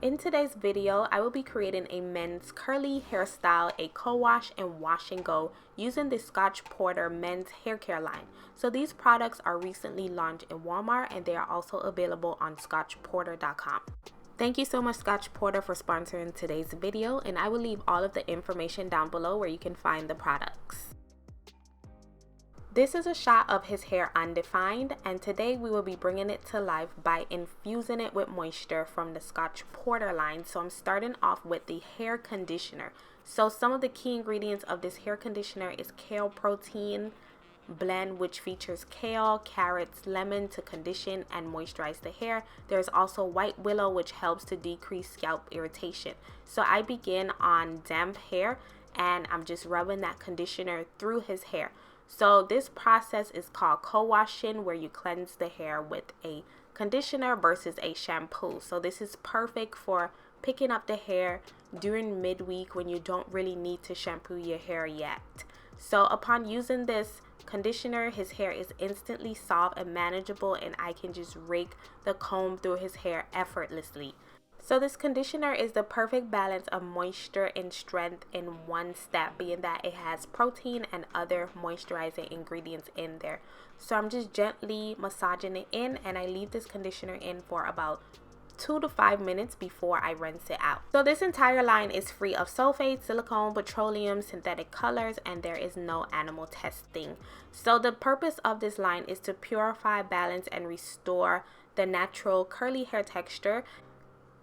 In today's video, I will be creating a men's curly hairstyle, a co-wash and wash and go using the Scotch Porter men's hair care line. So these products are recently launched in Walmart and they are also available on scotchporter.com. Thank you so much Scotch Porter for sponsoring today's video, and I will leave all of the information down below where you can find the products. This is a shot of his hair undefined, and today we will be bringing it to life by infusing it with moisture from the Scotch Porter line. So I'm starting off with the hair conditioner. So some of the key ingredients of this hair conditioner is kale protein blend, which features kale, carrots, lemon to condition and moisturize the hair. There's also white willow, which helps to decrease scalp irritation. So I begin on damp hair and I'm just rubbing that conditioner through his hair. So this process is called co-washing, where you cleanse the hair with a conditioner versus a shampoo. So this is perfect for picking up the hair during midweek when you don't really need to shampoo your hair yet. So upon using this conditioner, his hair is instantly soft and manageable, and I can just rake the comb through his hair effortlessly. So this conditioner is the perfect balance of moisture and strength in one step, being that it has protein and other moisturizing ingredients in there. So I'm just gently massaging it in, and I leave this conditioner in for about 2 to 5 minutes before I rinse it out. So this entire line is free of sulfate, silicone, petroleum, synthetic colors, and there is no animal testing. So the purpose of this line is to purify, balance, and restore the natural curly hair texture.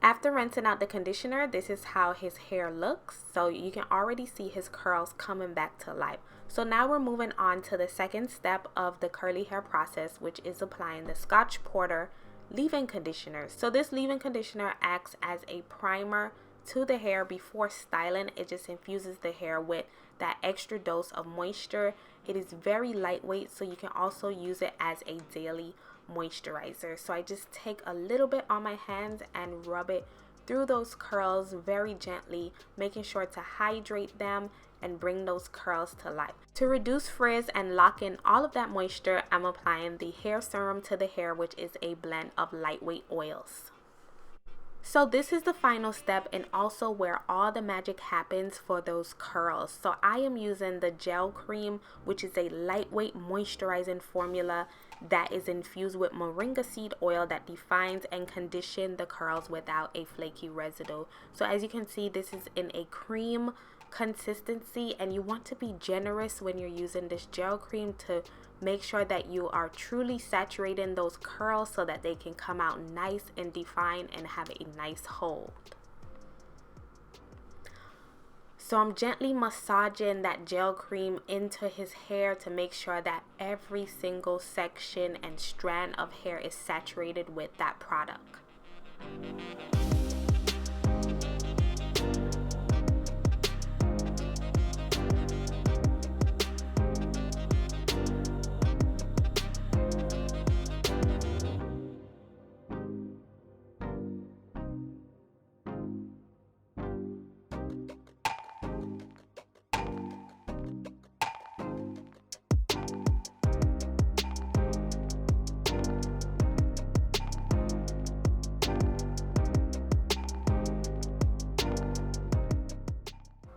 After rinsing out the conditioner, this is how his hair looks. So you can already see his curls coming back to life. So now we're moving on to the second step of the curly hair process, which is applying the Scotch Porter leave-in conditioner. So this leave-in conditioner acts as a primer to the hair before styling. It just infuses the hair with that extra dose of moisture. It is very lightweight, so you can also use it as a daily moisturizer. So I just take a little bit on my hands and rub it through those curls very gently, making sure to hydrate them and bring those curls to life. To reduce frizz and lock in all of that moisture, I'm applying the hair serum to the hair, which is a blend of lightweight oils. So this is the final step, and also where all the magic happens for those curls. So I am using the gel cream, which is a lightweight moisturizing formula that is infused with moringa seed oil that defines and conditions the curls without a flaky residue. So as you can see, this is in a cream consistency, and you want to be generous when you're using this gel cream to make sure that you are truly saturating those curls so that they can come out nice and defined and have a nice hold. So I'm gently massaging that gel cream into his hair to make sure that every single section and strand of hair is saturated with that product.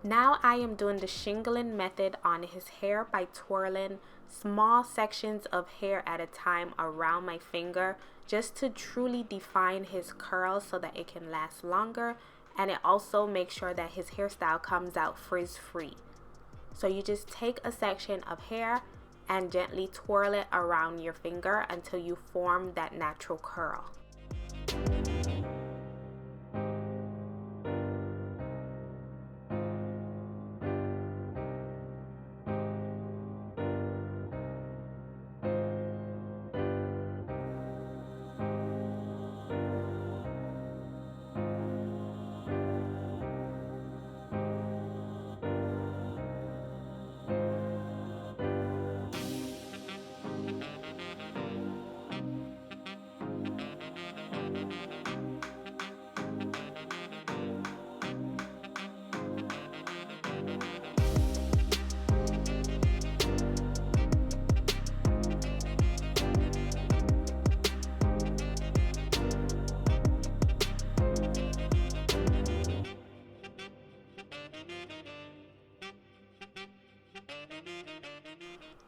Now I am doing the shingling method on his hair by twirling small sections of hair at a time around my finger, just to truly define his curls so that it can last longer, and it also makes sure that his hairstyle comes out frizz-free. So you just take a section of hair and gently twirl it around your finger until you form that natural curl.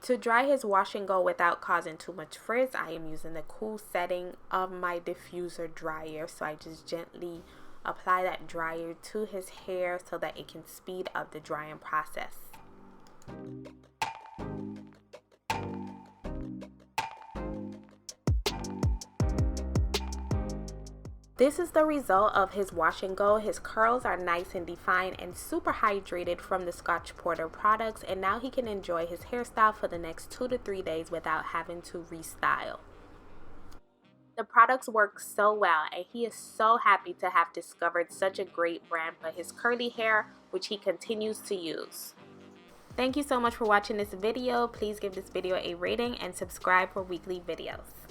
To dry his wash and go without causing too much frizz, I am using the cool setting of my diffuser dryer. So I just gently apply that dryer to his hair so that it can speed up the drying process. This is the result of his wash and go. His curls are nice and defined and super hydrated from the Scotch Porter products, and now he can enjoy his hairstyle for the next 2 to 3 days without having to restyle. The products work so well, and he is so happy to have discovered such a great brand for his curly hair, which he continues to use. Thank you so much for watching this video. Please give this video a rating and subscribe for weekly videos.